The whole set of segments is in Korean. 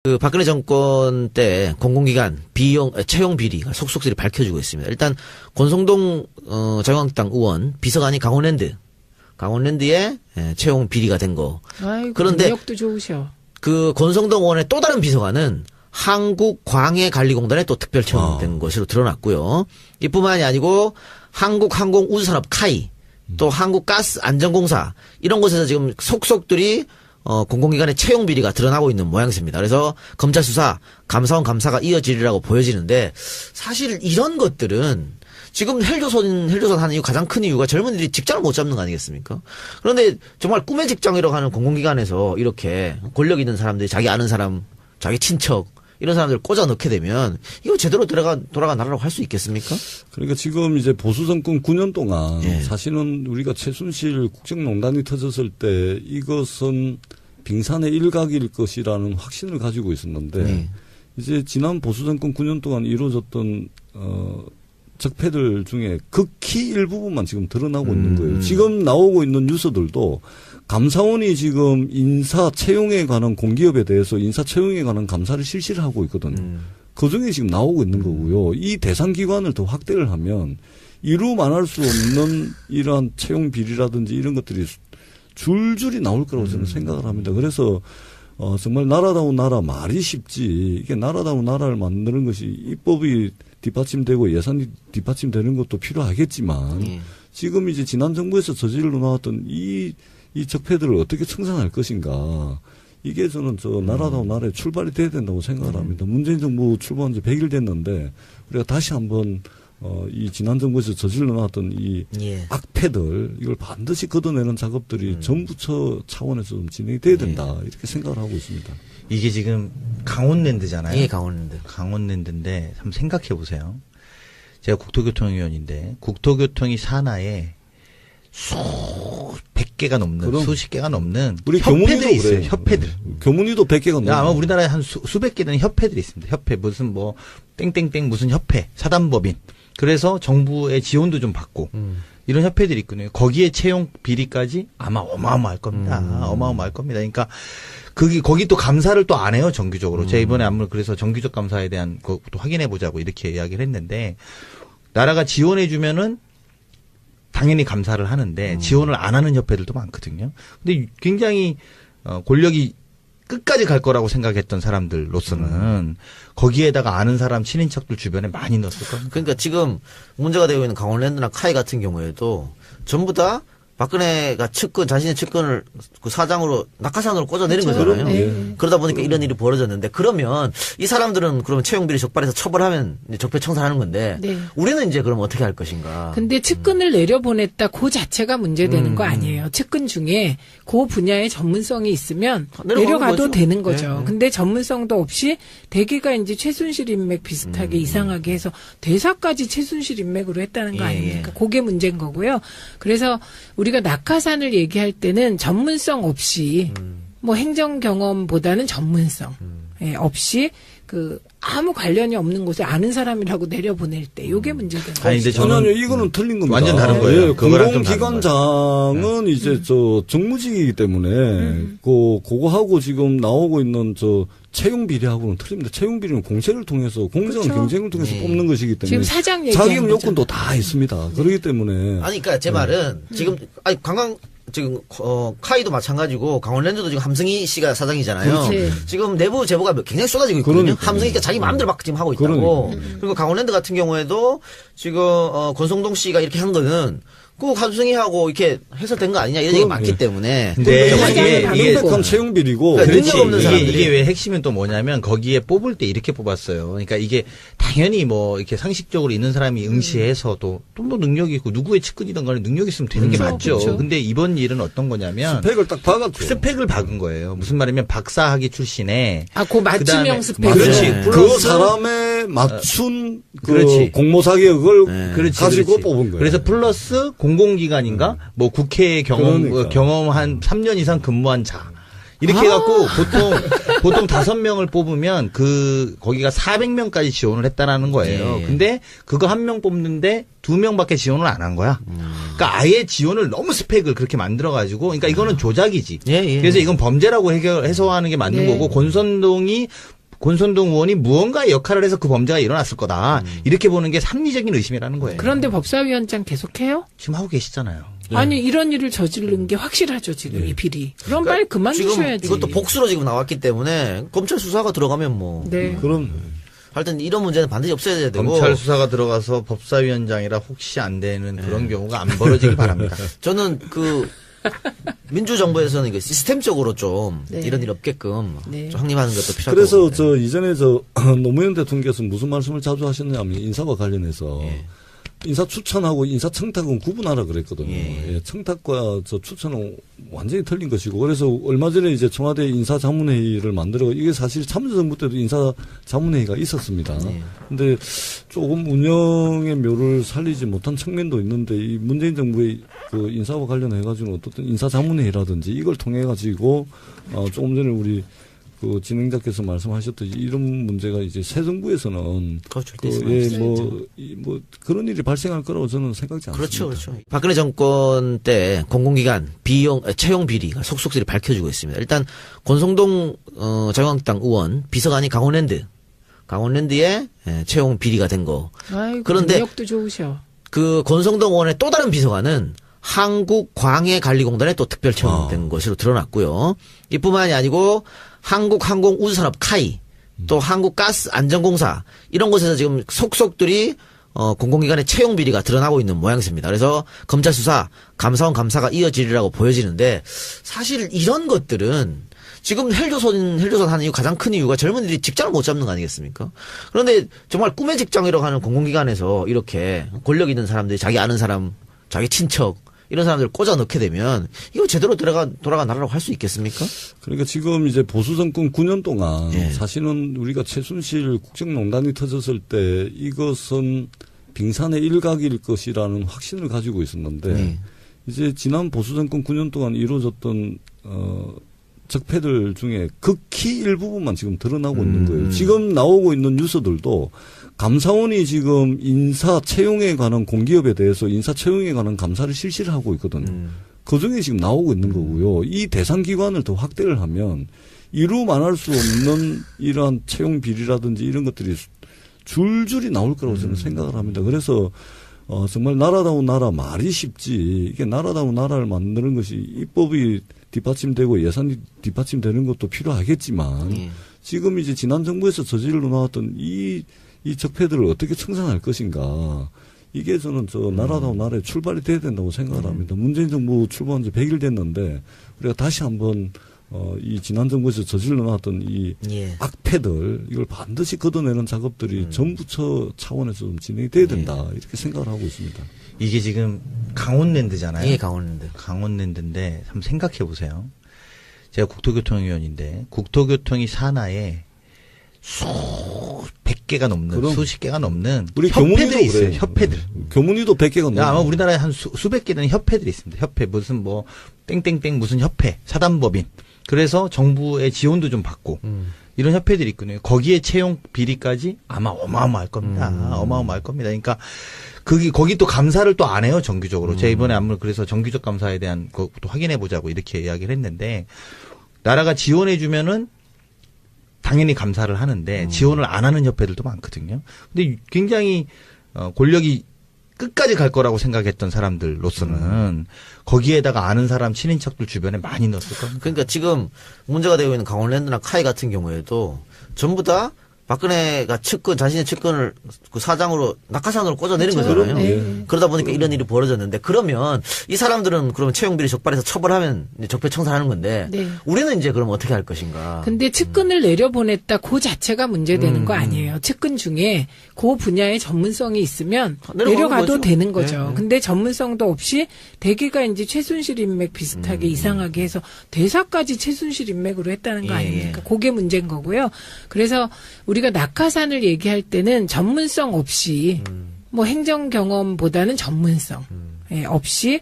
그 박근혜 정권 때 공공기관 채용 비리가 속속들이 밝혀지고 있습니다. 일단 권성동 자유한국당 의원 비서관이 강원랜드에 채용 비리가 된 거. 아이고, 그런데 능력도 좋으셔. 그 권성동 의원의 또 다른 비서관은 한국광해관리공단에 또 특별 채용된 것으로 드러났고요. 이뿐만이 아니고 한국항공우주산업 카이, 또 한국가스안전공사 이런 곳에서 지금 속속들이 공공기관의 채용 비리가 드러나고 있는 모양새입니다. 그래서 검찰 수사, 감사원 감사가 이어지리라고 보여지는데 사실 이런 것들은 지금 헬조선 하는 이유 가장 큰 이유가 젊은이들이 직장을 못 잡는 거 아니겠습니까? 그런데 정말 꿈의 직장이라고 하는 공공기관에서 이렇게 권력 있는 사람들이 자기 아는 사람, 자기 친척 이런 사람들 꽂아 넣게 되면 이거 제대로 돌아간 나라라고 할 수 있겠습니까? 그러니까 지금 이제 보수 정권 9년 동안 예. 사실은 우리가 최순실 국정농단이 터졌을 때 이것은 빙산의 일각일 것이라는 확신을 가지고 있었는데 이제 지난 보수 정권 9년 동안 이루어졌던 적폐들 중에 극히 일부분만 지금 드러나고 있는 거예요. 지금 나오고 있는 뉴스들도 감사원이 지금 인사 채용에 관한 공기업에 대해서 인사 채용에 관한 감사를 실시를 하고 있거든요. 그 중에 지금 나오고 있는 거고요. 이 대상 기관을 더 확대를 하면 이루 말할 수 없는 이러한 채용 비리라든지 이런 것들이 줄줄이 나올 거라고 저는 생각을 합니다. 그래서 정말 나라다운 나라 말이 쉽지 이게 나라다운 나라를 만드는 것이 입법이 뒷받침되고 예산이 뒷받침되는 것도 필요하겠지만 지금 이제 지난 정부에서 저질러 나왔던 이 적폐들을 어떻게 청산할 것인가. 이게 저는 나라다운 나라의 출발이 돼야 된다고 생각을 합니다. 문재인 정부 출범한 지 100일 됐는데 우리가 다시 한번 이 지난 정부에서 저질러 나왔던 이 악패들 이걸 반드시 걷어내는 작업들이 정부처 차원에서 좀 진행이 돼야 된다. 이렇게 생각을 하고 있습니다. 이게 지금 강원랜드잖아요. 예, 강원랜드. 강원랜드인데 한번 생각해 보세요. 제가 국토교통위원인데 국토교통이 산하에 수백 개가 넘는 수십 개가 넘는 우리 협회들이 있어요. 그래요. 협회들. 교문위도 100개가 넘는. 아마 우리나라에 한 수백 개 되는 협회들이 있습니다. 협회 무슨 뭐 땡땡땡 무슨 협회 사단법인. 그래서 정부의 지원도 좀 받고 이런 협회들이 있거든요. 거기에 채용 비리까지 아마 어마어마할 겁니다. 어마어마할 겁니다. 그러니까 거기 또 감사를 또 안 해요, 정규적으로. 제가 이번에 아무래도 그래서 정규적 감사에 대한 것도 확인해 보자고 이렇게 이야기를 했는데 나라가 지원해 주면은 당연히 감사를 하는데 지원을 안 하는 협회들도 많거든요. 근데 굉장히 권력이 끝까지 갈 거라고 생각했던 사람들로서는 거기에다가 아는 사람 친인척들 주변에 많이 넣었을 겁니다. 그러니까 지금 문제가 되고 있는 강원랜드나 카이 같은 경우에도 전부 다 박근혜가 자신의 측근을 그 사장으로 낙하산으로 꽂아내린 거잖아요. 네. 그러다 보니까 이런 일이 벌어졌는데 그러면 이 사람들은 그러면 채용비리 적발해서 처벌하면 이제 적폐 청산하는 건데 우리는 이제 그럼 어떻게 할 것인가. 근데 측근을 내려보냈다 그 자체가 문제되는 거 아니에요. 측근 중에 그 분야의 전문성이 있으면 내려가도 거죠. 되는 거죠. 네. 근데 전문성도 없이 대개가 이제 최순실 인맥 비슷하게 이상하게 해서 대사까지 최순실 인맥으로 했다는 거 아닙니까? 그게 문제인 거고요. 그래서 우리가 낙하산을 얘기할 때는 전문성 없이 뭐 행정 경험보다는 전문성 없이 아무 관련이 없는 곳에 아는 사람이라고 내려보낼 때 이게 문제가 아니 근데 저는 이거는 틀린 겁니다. 완전 다른 거예요. 예, 그거랑 좀 다른 거예요. 공공기관장은 이제 정무직이기 때문에 그거하고 지금 나오고 있는 채용 비리하고는 틀립니다. 채용 비리는 공세를 통해서 공정한 경쟁을 통해서 뽑는 것이기 때문에 지금 사장 얘기한 자격 요건도 다 있습니다. 그렇기 때문에 아니 그러니까 제 말은 지금 지금 카이도 마찬가지고 강원랜드도 지금 함승희 씨가 사장이잖아요. 그렇지. 지금 내부 제보가 굉장히 쏟아지고 있거든요. 그러니까. 함승희가 자기 마음대로 막 지금 하고 있다고. 그리고 강원랜드 같은 경우에도 지금 권성동 씨가 이렇게 한 거는 그 함승희하고 이렇게 해설된 거 아니냐 이런 얘기가 많기 때문에. 근데 이게 명백한 채용 비리고 그러니까 능력 없는 사람들이. 이게 왜 핵심은 또 뭐냐면 거기에 뽑을 때 이렇게 뽑았어요. 그러니까 이게 당연히 뭐 이렇게 상식적으로 있는 사람이 응시해서도 또 뭐 능력이 있고 누구의 측근이든 간에 능력이 있으면 되는 게 맞죠. 그렇죠. 근데 이번 일은 어떤 거냐면 스펙을 딱 박았죠. 스펙을 박은 거예요. 무슨 말이면 박사학위 출신에 그 맞춤형 스펙. 그렇지. 그 사람에 맞춘 그렇지. 공모 자격을 가지고 그렇지. 뽑은 거예요. 그래서 플러스 공공기관인가 뭐 국회 경험 한 3년 이상 근무한 자 이렇게 해갖고 보통 5명을 뽑으면 거기가 400명까지 지원을 했다라는 거예요. 예. 근데 그거 1명 뽑는데 2명밖에 지원을 안 한 거야. 그러니까 아예 지원을 너무 스펙을 그렇게 만들어가지고, 그러니까 이거는 조작이지. 예. 그래서 이건 범죄라고 해소하는 게 맞는 네. 거고, 권선동 의원이 무언가의 역할을 해서 그 범죄가 일어났을 거다. 이렇게 보는 게 합리적인 의심이라는 거예요. 그런데 법사위원장 계속해요? 지금 하고 계시잖아요. 아니 이런 일을 저지른 게 확실하죠 지금 이 비리. 그럼 빨리 그만두셔야지. 지금 이것도 복수로 지금 나왔기 때문에 검찰 수사가 들어가면 뭐. 네. 그럼 하여튼 이런 문제는 반드시 없어야 되고. 검찰 수사가 들어가서 법사위원장이라 혹시 안 되는 그런 경우가 안 벌어지길 바랍니다. 저는 민주정부에서는 이거 시스템적으로 좀 네. 이런 일 없게끔 네. 좀 확립하는 것도 필요할 것 그래서 같아요. 이전에 노무현 대통령께서 무슨 말씀을 자주 하셨냐면 인사와 관련해서 인사 추천하고 인사 청탁은 구분하라 그랬거든요. 예. 청탁과 추천은 완전히 틀린 것이고, 그래서 얼마 전에 이제 청와대 인사자문회의를 만들어, 이게 사실 참여정부 때도 인사자문회의가 있었습니다. 근데 조금 운영의 묘를 살리지 못한 측면도 있는데, 이 문재인 정부의 그 인사와 관련해가지고 어떻든 인사자문회의라든지 이걸 통해가지고, 조금 전에 우리 진행자께서 말씀하셨듯이 이런 문제가 이제 새 정부에서는 그렇죠. 뭐 그런 일이 발생할 거라고 저는 생각지 않습니다. 그렇죠. 박근혜 정권 때 공공기관 채용 비리가 속속들이 밝혀지고 있습니다. 일단 권성동 자유한국당 의원 비서관이 강원랜드에 채용 비리가 된 거. 아이고, 그런데 능력도 좋으셔. 그 권성동 의원의 또 다른 비서관은 한국광해관리공단에 또 특별 채용된 것으로 드러났고요. 이뿐만이 아니고 한국항공우주산업 카이, 또 한국가스안전공사 이런 곳에서 지금 속속들이 공공기관의 채용 비리가 드러나고 있는 모양새입니다. 그래서 검찰 수사, 감사원 감사가 이어지리라고 보여지는데 사실 이런 것들은 지금 헬조선 하는 이유 가장 큰 이유가 젊은이들이 직장을 못 잡는 거 아니겠습니까? 그런데 정말 꿈의 직장이라고 하는 공공기관에서 이렇게 권력 있는 사람들이 자기 아는 사람, 자기 친척 이런 사람들을 꽂아 넣게 되면 이거 제대로 돌아간 나라라고 할 수 있겠습니까? 그러니까 지금 이제 보수 정권 9년 동안 예. 사실은 우리가 최순실 국정농단이 터졌을 때 이것은 빙산의 일각일 것이라는 확신을 가지고 있었는데 이제 지난 보수 정권 9년 동안 이루어졌던 적폐들 중에 극히 일부분만 지금 드러나고 있는 거예요. 지금 나오고 있는 뉴스들도 감사원이 지금 인사 채용에 관한 공기업에 대해서 인사 채용에 관한 감사를 실시를 하고 있거든요. 그 중에 지금 나오고 있는 거고요. 이 대상 기관을 더 확대를 하면 이루 말할 수 없는 이러한 채용 비리라든지 이런 것들이 줄줄이 나올 거라고 저는 생각을 합니다. 그래서 정말 나라다운 나라 말이 쉽지, 이게 나라다운 나라를 만드는 것이 입법이 뒷받침되고 예산이 뒷받침되는 것도 필요하겠지만 지금 이제 지난 정부에서 저질러 나왔던 이 적폐들을 어떻게 청산할 것인가. 이게 저는 나라다운 나라의 출발이 돼야 된다고 생각을 합니다. 문재인 정부 출범한 지 100일 됐는데 우리가 다시 한번 이 지난 정부에서 저질러 나왔던 이 악패들 이걸 반드시 걷어내는 작업들이 정부처 차원에서 좀 진행이 돼야 된다. 이렇게 생각을 하고 있습니다. 이게 지금 강원랜드잖아요. 예, 강원랜드. 강원랜드인데 한번 생각해 보세요. 제가 국토교통위원인데 국토교통이 산하에 수백 개가 넘는 수십 개가 넘는 우리 협회들이 있어요. 그래요. 협회들. 교문위도 100개가 넘어요. 아마 우리나라에 한 수백 개 되는 협회들이 있습니다. 협회 무슨 뭐 땡땡땡 무슨 협회 사단법인. 그래서 정부의 지원도 좀 받고 이런 협회들이 있거든요. 거기에 채용 비리까지 아마 어마어마할 겁니다. 어마어마할 겁니다. 그러니까 거기 또 감사를 또 안 해요, 정규적으로. 제가 이번에 아무래도 그래서 정규적 감사에 대한 것도 확인해 보자고 이렇게 이야기를 했는데 나라가 지원해 주면은 당연히 감사를 하는데 지원을 안 하는 협회들도 많거든요. 근데 굉장히 권력이 끝까지 갈 거라고 생각했던 사람들로서는 거기에다가 아는 사람 친인척들 주변에 많이 넣었을 겁니다. 그러니까 지금 문제가 되고 있는 강원랜드나 카이 같은 경우에도 전부 다 박근혜가 자신의 측근을 그 사장으로 낙하산으로 꽂아내린 거잖아요. 네. 그러다 보니까 이런 일이 벌어졌는데 그러면 이 사람들은 그러면 채용비리 적발해서 처벌하면 이제 적폐 청산하는 건데 네. 우리는 이제 그럼 어떻게 할 것인가? 근데 측근을 내려보냈다 그 자체가 문제되는 거 아니에요. 측근 중에 그 분야의 전문성이 있으면 내려가도 거죠. 되는 거죠. 네. 근데 전문성도 없이 대개가 이제 최순실 인맥 비슷하게 이상하게 해서 대사까지 최순실 인맥으로 했다는 거 아닙니까? 그게 문제인 거고요. 그래서 우리가 낙하산을 얘기할 때는 전문성 없이 뭐 행정 경험보다는 전문성 없이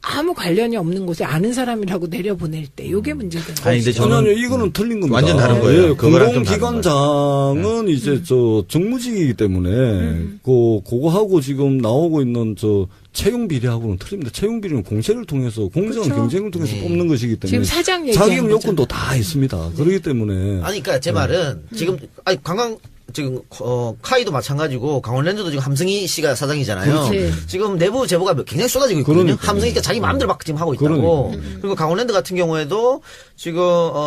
아무 관련이 없는 곳에 아는 사람이라고 내려보낼 때 요게 문제가 되는 아니, 근데 거죠. 저는 아니요, 이거는 틀린 겁니다. 완전 다른 거예요. 예, 그거랑 좀 다른 공공기관장은 이제 정무직이기 때문에 그거하고 지금 나오고 있는 채용 비리하고는 틀립니다. 채용 비리는 공채를 통해서 공정한 그렇죠. 경쟁을 통해서 뽑는 것이기 때문에 지금 사장 얘기하는 자격 요건도 거잖아요. 다 있습니다. 그렇기 때문에 아니, 그러니까 제 말은 지금 지금 카이도 마찬가지고 강원랜드도 지금 함승희 씨가 사장이잖아요. 그렇지. 지금 내부 제보가 굉장히 쏟아지고 있거든요. 그러니까요. 함승희가 자기 마음대로 막 지금 하고 있다고. 그리고 강원랜드 같은 경우에도 지금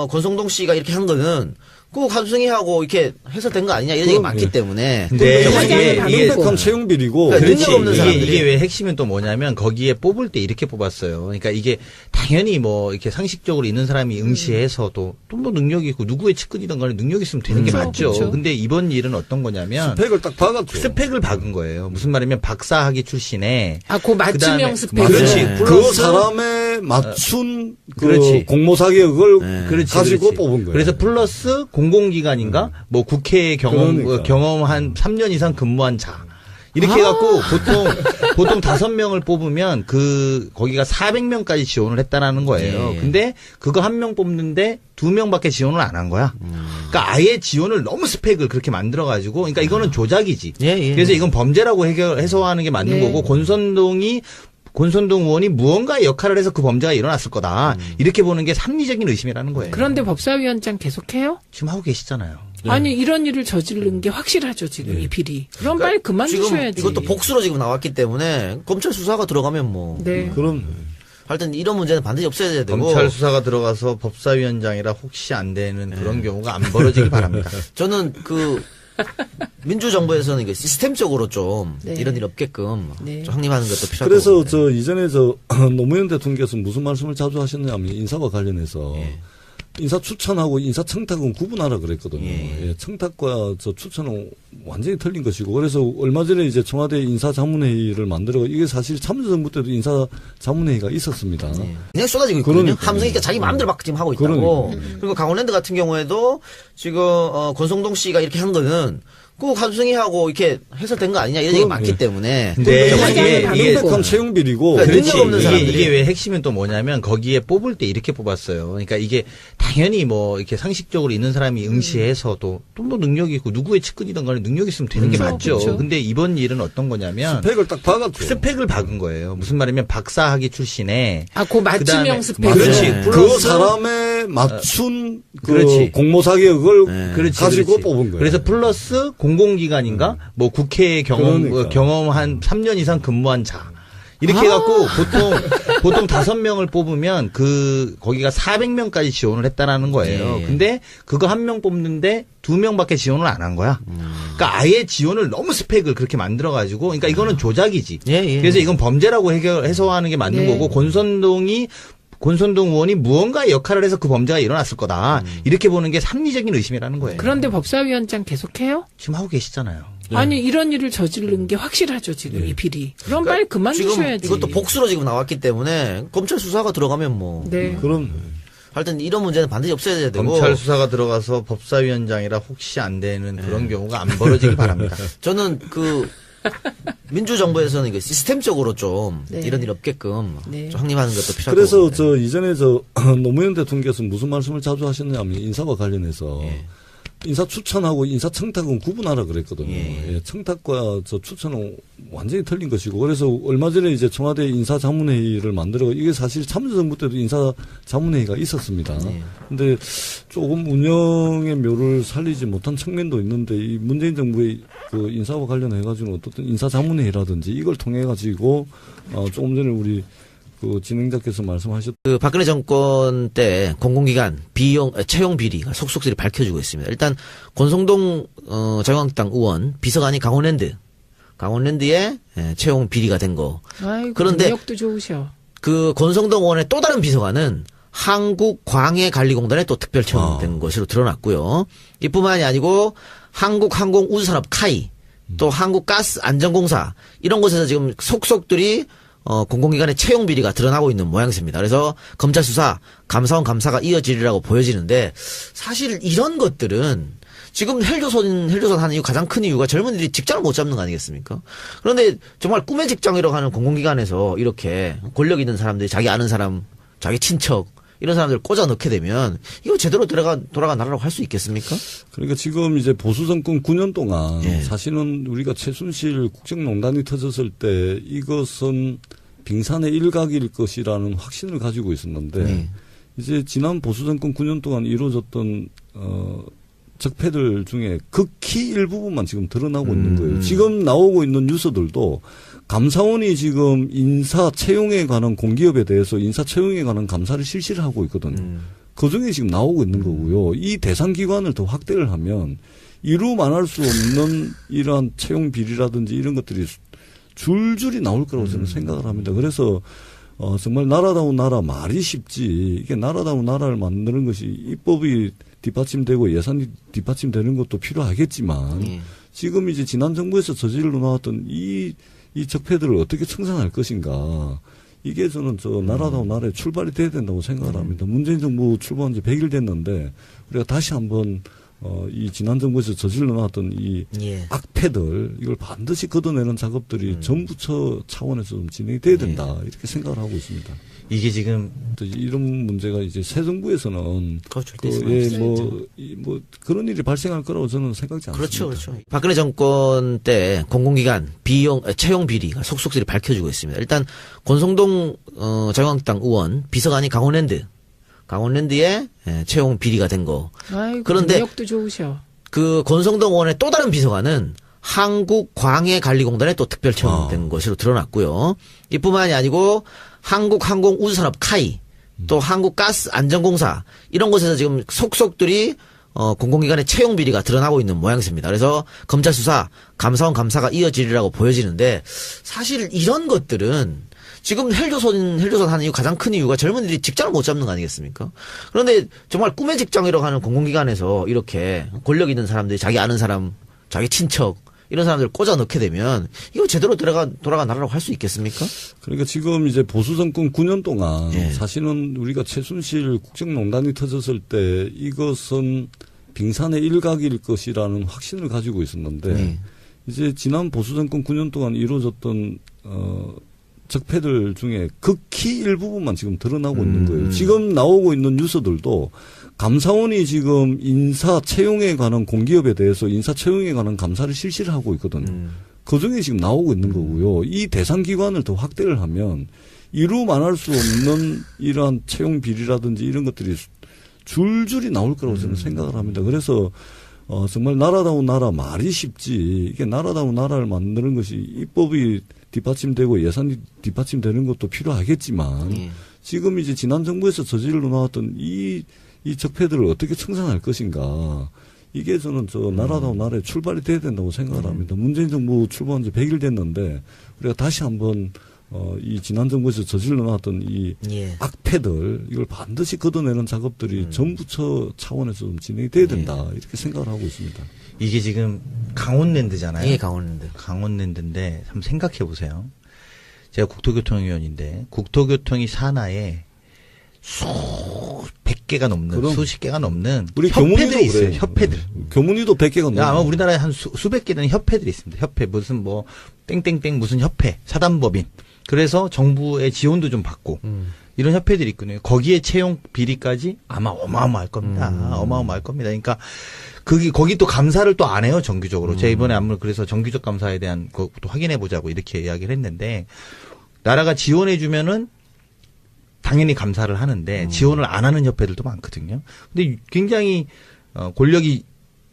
권성동 씨가 이렇게 한 거는 꼭 함승희하고 이렇게 해석된 거 아니냐 이런 얘기가 많기 때문에. 근데 이게 명백한 채용 비리고 그러니까 그렇지. 능력 없는 사람들이. 이게 왜 핵심은 또 뭐냐면 거기에 뽑을 때 이렇게 뽑았어요. 그러니까 이게 당연히 뭐 이렇게 상식적으로 있는 사람이 응시해서도 또 뭐 능력이 있고 누구의 측근이든 간에 능력이 있으면 되는 게 그렇죠, 맞죠. 그렇죠. 근데 이번 일은 어떤 거냐면 스펙을 딱 박았죠. 스펙을 박은 거예요. 무슨 말이면 박사학위 출신에 그 맞춤형 그다음에- 스펙. 그렇지. 네. 그 플러스 사람에 맞춘 그렇지. 공모 자격을 그렇지, 가지고 그렇지. 뽑은 거예요. 그래서 플러스 공공기관인가 뭐 국회 그러니까. 경험 한 3년 이상 근무한 자. 이렇게 해갖고 보통 5명을 뽑으면 거기가 400명까지 지원을 했다라는 거예요. 예. 근데 그거 1명 뽑는데 2명밖에 지원을 안 한 거야. 그러니까 아예 지원을 너무 스펙을 그렇게 만들어가지고, 그러니까 이거는 조작이지. 예, 예. 그래서 이건 범죄라고 해소하는 게 맞는 네. 거고, 권선동 의원이 무언가의 역할을 해서 그 범죄가 일어났을 거다. 이렇게 보는 게 합리적인 의심이라는 거예요. 그런데 법사위원장 계속해요? 지금 하고 계시잖아요. 아니 이런 일을 저지른 게 확실하죠 지금 이 비리. 그럼 빨리 그만두셔야지. 지금 이것도 복수로 지금 나왔기 때문에 검찰 수사가 들어가면 뭐. 네. 그럼 하여튼 이런 문제는 반드시 없어야 되고. 검찰 수사가 들어가서 법사위원장이라 혹시 안 되는 그런 경우가 안 벌어지길 바랍니다. 저는 민주정부에서는 이게 시스템적으로 좀 네. 이런 일 없게끔 네. 좀 확립하는 것도 필요할 것 그래서 같아요. 이전에 노무현 대통령께서 무슨 말씀을 자주 하셨냐면 인사와 관련해서 인사 추천하고 인사 청탁은 구분하라 그랬거든요. 예. 청탁과 추천은 완전히 틀린 것이고, 그래서 얼마 전에 이제 청와대 인사자문회의를 만들어, 이게 사실 참여정부 때도 인사자문회의가 있었습니다. 그냥 쏟아지고 있거든요. 그러니까요. 함승희가 자기 마음대로 막 지금 하고 있다고. 그리고 강원랜드 같은 경우에도 지금 권성동 씨가 이렇게 한 거는 꼭 함승희하고 이렇게 해석된 거 아니냐 이런 얘기가 많기 때문에. 근데 이게 명백한 채용 비리고 그러니까 그렇지. 능력 없는 사람들이. 이게 왜 핵심은 또 뭐냐면 거기에 뽑을 때 이렇게 뽑았어요. 그러니까 이게 당연히 뭐 이렇게 상식적으로 있는 사람이 응시해서도 또 뭐 능력이 있고 누구의 측근이든 간에 능력이 있으면 되는 게 맞죠. 그렇죠. 근데 이번 일은 어떤 거냐면 스펙을 딱 박았죠. 스펙을 박은 거예요. 무슨 말이면 박사학위 출신에 그 맞춤형 그다음에- 스펙. 그렇지. 네. 그 플러스 사람에 맞춘 그렇지. 공모 자격을 그렇지, 가지고 그렇지. 뽑은 거예요. 그래서 플러스 공공기관인가 뭐 국회 그러니까. 경험 한 3년 이상 근무한 자. 이렇게 해갖고 보통 5명을 뽑으면 거기가 400명까지 지원을 했다라는 거예요. 예. 근데 그거 1명 뽑는데 2명밖에 지원을 안 한 거야. 그러니까 아예 지원을 너무 스펙을 그렇게 만들어가지고, 그러니까 이거는 조작이지. 예. 그래서 이건 범죄라고 해소하는 게 맞는 네. 거고, 권선동 의원이 무언가의 역할을 해서 그 범죄가 일어났을 거다. 이렇게 보는 게 합리적인 의심이라는 거예요. 그런데 법사위원장 계속해요? 지금 하고 계시잖아요. 아니 이런 일을 저지른 게 확실하죠 지금 이 비리. 그럼 빨리 지금 그만두셔야지. 이것도 복수로 지금 나왔기 때문에 검찰 수사가 들어가면 뭐. 네. 그럼 하여튼 이런 문제는 반드시 없어야 되고. 검찰 수사가 들어가서 법사위원장이라 혹시 안 되는 그런 경우가 안 벌어지길 바랍니다. 저는 민주정부에서는 이게 시스템적으로 좀 네. 이런 일 없게끔 네. 좀 확립하는 것도 필요할 그래서 것 같아요. 이전에 노무현 대통령께서 무슨 말씀을 자주 하셨냐면 인사와 관련해서 인사 추천하고 인사 청탁은 구분하라 그랬거든요. 예. 청탁과 수천은 완전히 틀린 것이고, 그래서 얼마 전에 이제 청와대 인사자문회의를 만들어, 이게 사실 참여정부 때도 인사자문회의가 있었습니다. 근데 조금 운영의 묘를 살리지 못한 측면도 있는데, 이 문재인 정부의 그 인사와 관련해가지고 어떤 인사자문회의라든지 이걸 통해가지고, 조금 전에 우리 그 진행자께서 말씀하셨 그 박근혜 정권 때 공공기관 채용 비리가 속속들이 밝혀지고 있습니다. 일단 권성동 자유한국당 의원 비서관이 강원랜드에 채용 비리가 된 거. 아이고, 그런데 능력도 좋으셔. 그 권성동 의원의 또 다른 비서관은 한국광해관리공단에 또 특별 채용된 것으로 드러났고요. 이뿐만이 아니고 한국항공우주산업 카이, 또 한국가스안전공사 이런 곳에서 지금 속속들이 공공기관의 채용 비리가 드러나고 있는 모양새입니다. 그래서 검찰 수사, 감사원 감사가 이어지리라고 보여지는데, 사실 이런 것들은 지금 헬조선 하는 이유 가장 큰 이유가 젊은이들이 직장을 못 잡는 거 아니겠습니까? 그런데 정말 꿈의 직장이라고 하는 공공기관에서 이렇게 권력 있는 사람들이 자기 아는 사람, 자기 친척 이런 사람들 꽂아 넣게 되면 이거 제대로 돌아간 나라라고 할 수 있겠습니까? 그러니까 지금 이제 보수 정권 9년 동안 예. 사실은 우리가 최순실 국정농단이 터졌을 때 이것은 빙산의 일각일 것이라는 확신을 가지고 있었는데 이제 지난 보수 정권 9년 동안 이루어졌던 적폐들 중에 극히 일부분만 지금 드러나고 있는 거예요. 지금 나오고 있는 뉴스들도 감사원이 지금 인사 채용에 관한 공기업에 대해서 인사 채용에 관한 감사를 실시를 하고 있거든요. 그 중에 지금 나오고 있는 거고요. 이 대상 기관을 더 확대를 하면 이루 말할 수 없는 이러한 채용 비리라든지 이런 것들이 줄줄이 나올 거라고 저는 생각을 합니다. 그래서 정말 나라다운 나라 말이 쉽지 이게 나라다운 나라를 만드는 것이 입법이 뒷받침되고 예산이 뒷받침되는 것도 필요하겠지만 지금 이제 지난 정부에서 저질러 나왔던 이 적폐들을 어떻게 청산할 것인가. 이게 저는 나라다운 나라의 출발이 돼야 된다고 생각을 합니다. 문재인 정부 출범한 지 100일 됐는데 우리가 다시 한번 이 지난 정부에서 저질러 나왔던 이 악패들 이걸 반드시 걷어내는 작업들이 정부 차원에서 좀 진행이 돼야 된다. 이렇게 생각을 하고 있습니다. 이게 지금 이런 문제가 이제 새 정부에서는 뭐 그런 일이 발생할 거라고 저는 생각지 않습니다. 그렇죠. 박근혜 정권 때 공공기관 채용 비리가 속속들이 밝혀지고 있습니다. 일단 권성동 자유한국당 의원 비서관이 강원랜드에 채용 비리가 된 거. 아이고, 그런데 능력도 좋으셔. 그 권성동 의원의 또 다른 비서관은 한국광해관리공단에 또 특별 채용된 것으로 드러났고요. 이뿐만이 아니고 한국항공우주산업 카이, 또 한국가스안전공사 이런 곳에서 지금 속속들이 공공기관의 채용 비리가 드러나고 있는 모양새입니다. 그래서 검찰 수사, 감사원 감사가 이어지리라고 보여지는데 사실 이런 것들은 지금 헬조선 하는 이유 가장 큰 이유가 젊은이들이 직장을 못 잡는 거 아니겠습니까? 그런데 정말 꿈의 직장이라고 하는 공공기관에서 이렇게 권력 있는 사람들이 자기 아는 사람, 자기 친척 이런 사람들 꽂아 넣게 되면 이거 제대로 돌아간 나라라고 할 수 있겠습니까? 그러니까 지금 이제 보수 정권 9년 동안 사실은 우리가 최순실 국정농단이 터졌을 때 이것은 빙산의 일각일 것이라는 확신을 가지고 있었는데 이제 지난 보수 정권 9년 동안 이루어졌던 적폐들 중에 극히 일부분만 지금 드러나고 있는 거예요. 지금 나오고 있는 뉴스들도 감사원이 지금 인사 채용에 관한 공기업에 대해서 인사 채용에 관한 감사를 실시를 하고 있거든요. 그 중에 지금 나오고 있는 거고요. 이 대상 기관을 더 확대를 하면 이루 말할 수 없는 이러한 채용 비리라든지 이런 것들이 줄줄이 나올 거라고 저는 생각을 합니다. 그래서 정말 나라다운 나라 말이 쉽지 이게 나라다운 나라를 만드는 것이 입법이 뒷받침되고 예산이 뒷받침되는 것도 필요하겠지만 지금 이제 지난 정부에서 저질러 나왔던 이 적폐들을 어떻게 청산할 것인가. 이게 저는 나라다운 나라의 출발이 돼야 된다고 생각을 합니다. 문재인 정부 출범한 지 100일 됐는데 우리가 다시 한번 이 지난 정부에서 저질러 나왔던 이 악패들 이걸 반드시 걷어내는 작업들이 정부 차원에서 좀 진행이 돼야 된다. 이렇게 생각을 하고 있습니다. 이게 지금 강원랜드잖아요. 강원랜드인데 한번 생각해 보세요. 제가 국토교통위원인데 국토교통이 산하에 수백 개가 넘는 수십 개가 넘는 우리 협회들이 있어요. 협회들. 교문위도 100개가 넘는. 아마 우리나라에 한 수백 개 되는 협회들이 있습니다. 협회 무슨 뭐 땡땡땡 무슨 협회 사단법인. 그래서 정부의 지원도 좀 받고 이런 협회들이 있거든요. 거기에 채용 비리까지 아마 어마어마할 겁니다. 어마어마할 겁니다. 그러니까 거기 또 감사를 또 안 해요, 정규적으로. 제가 이번에 아무래도 그래서 정규적 감사에 대한 것도 확인해 보자고 이렇게 이야기를 했는데 나라가 지원해 주면은 당연히 감사를 하는데 지원을 안 하는 협회들도 많거든요. 근데 굉장히 권력이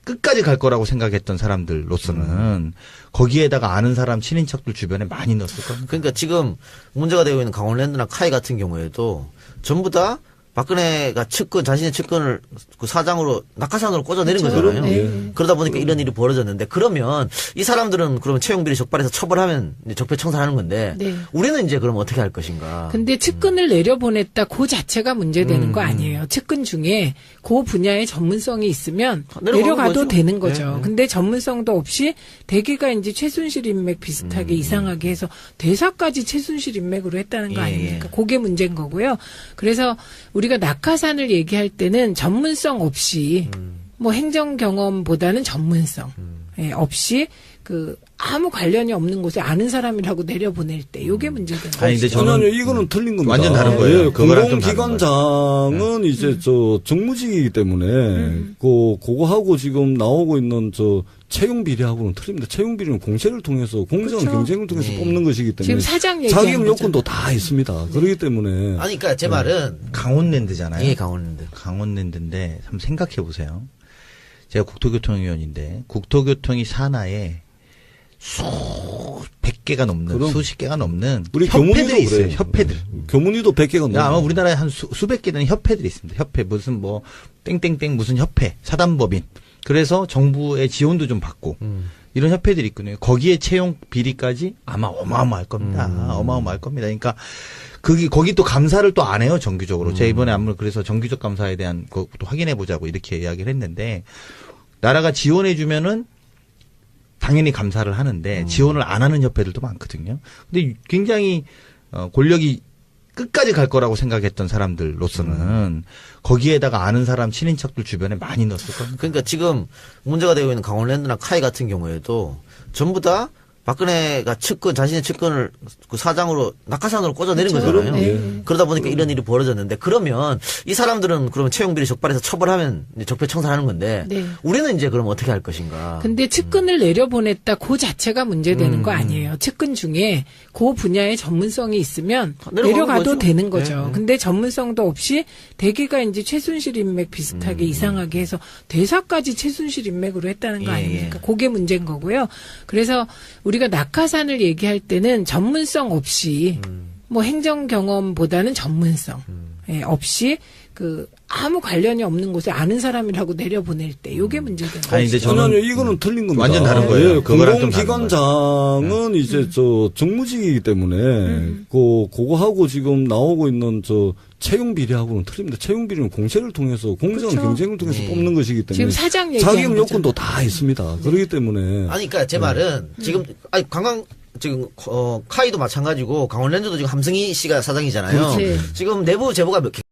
끝까지 갈 거라고 생각했던 사람들로서는 거기에다가 아는 사람 친인척들 주변에 많이 넣었을 겁니다. 그러니까 지금 문제가 되고 있는 강원랜드나 카이 같은 경우에도 전부 다 박근혜가 자신의 측근을 그 사장으로 낙하산으로 꽂아내린 거잖아요. 그러다 보니까 이런 일이 벌어졌는데 그러면 이 사람들은 그러면 채용비리 적발해서 처벌하면 이제 적폐 청산하는 건데 우리는 이제 그럼 어떻게 할 것인가. 근데 측근을 내려보냈다 그 자체가 문제되는 거 아니에요. 측근 중에 그 분야의 전문성이 있으면 내려가도 거죠. 되는 거죠. 근데 전문성도 없이 대개가 이제 최순실 인맥 비슷하게 이상하게 해서 대사까지 최순실 인맥으로 했다는 거 아닙니까? 그게 문제인 거고요. 그래서 우리가 낙하산을 얘기할 때는 전문성 없이 뭐 행정 경험보다는 전문성 예, 없이 그 아무 관련이 없는 곳에 아는 사람이라고 내려보낼 때 요게 문제가 되는 아니, 근데 거죠. 아니요, 이거는 틀린 겁니다. 완전 다른 거예요. 예, 그거랑 좀 다른 공공기관장은 이제 정무직이기 때문에 그거하고 지금 나오고 있는 채용 비리하고는 틀립니다. 채용 비리는 공세를 통해서 공정한 그렇죠. 경쟁을 통해서 뽑는 것이기 때문에 지금 사장 얘기하는 자격 거죠. 요건도 다 있습니다. 그렇기 때문에 아니, 그러니까 제 말은 강원랜드잖아요. 예, 강원랜드. 강원랜드인데 한번 생각해 보세요. 제가 국토교통위원인데 국토교통이 산하에 수백 개가 넘는 그럼. 수십 개가 넘는 우리 협회들이 교문위도 있어요. 그래요. 협회들. 교문위도 100개가 넘는 아마 우리나라에 한 수백 개 되는 협회들이 있습니다. 협회 무슨 뭐 땡땡땡 무슨 협회 사단법인. 그래서 정부의 지원도 좀 받고 이런 협회들이 있거든요. 거기에 채용 비리까지 아마 어마어마할 겁니다. 어마어마할 겁니다. 그러니까 거기 또 감사를 또 안 해요, 정규적으로. 제가 이번에 아무래도 그래서 정규적 감사에 대한 것도 확인해 보자고 이렇게 이야기를 했는데 나라가 지원해 주면은 당연히 감사를 하는데 지원을 안 하는 협회들도 많거든요. 근데 굉장히 권력이 끝까지 갈 거라고 생각했던 사람들로서는 거기에다가 아는 사람 친인척들 주변에 많이 넣었을 겁니다. 그러니까 지금 문제가 되고 있는 강원랜드나 카이 같은 경우에도 전부 다 박근혜가 자신의 측근을 그 사장으로 낙하산으로 꽂아내린 그렇죠. 거잖아요. 네. 그러다 보니까 이런 일이 벌어졌는데 그러면 이 사람들은 그러면 채용비리 적발해서 처벌하면 이제 적폐청산하는 건데 네. 우리는 이제 그럼 어떻게 할 것인가? 근데 측근을 내려보냈다 그 자체가 문제되는 거 아니에요. 측근 중에 그 분야의 전문성이 있으면 내려가도 거죠. 되는 거죠. 네, 네. 근데 근데 전문성도 없이 대개가 이제 최순실 인맥 비슷하게 이상하게 해서 대사까지 최순실 인맥으로 했다는 거 예, 아닙니까? 그게 문제인 거고요. 그래서 우리가 낙하산을 얘기할 때는 전문성 없이 뭐 행정 경험보다는 전문성 예, 없이 그 아무 관련이 없는 곳에 아는 사람이라고 내려보낼 때 요게 문제가 되는 아니, 근데 거죠. 아니요, 이거는 틀린 겁니다. 완전 다른 거예요. 예, 그거랑 좀 다른 공공기관장은 이제 정무직이기 때문에 그거하고 지금 나오고 있는 채용 비리하고는 틀립니다. 채용 비리는 공세를 통해서 공정한 그렇죠. 경쟁을 통해서 뽑는 것이기 때문에 지금 사장 얘기하는 자격 거죠. 요건도 다 있습니다. 그렇기 때문에 아니, 그러니까 제 말은 지금 지금 카이도 마찬가지고 강원랜드도 지금 함승희 씨가 사장이잖아요. 그렇지. 지금 내부 제보가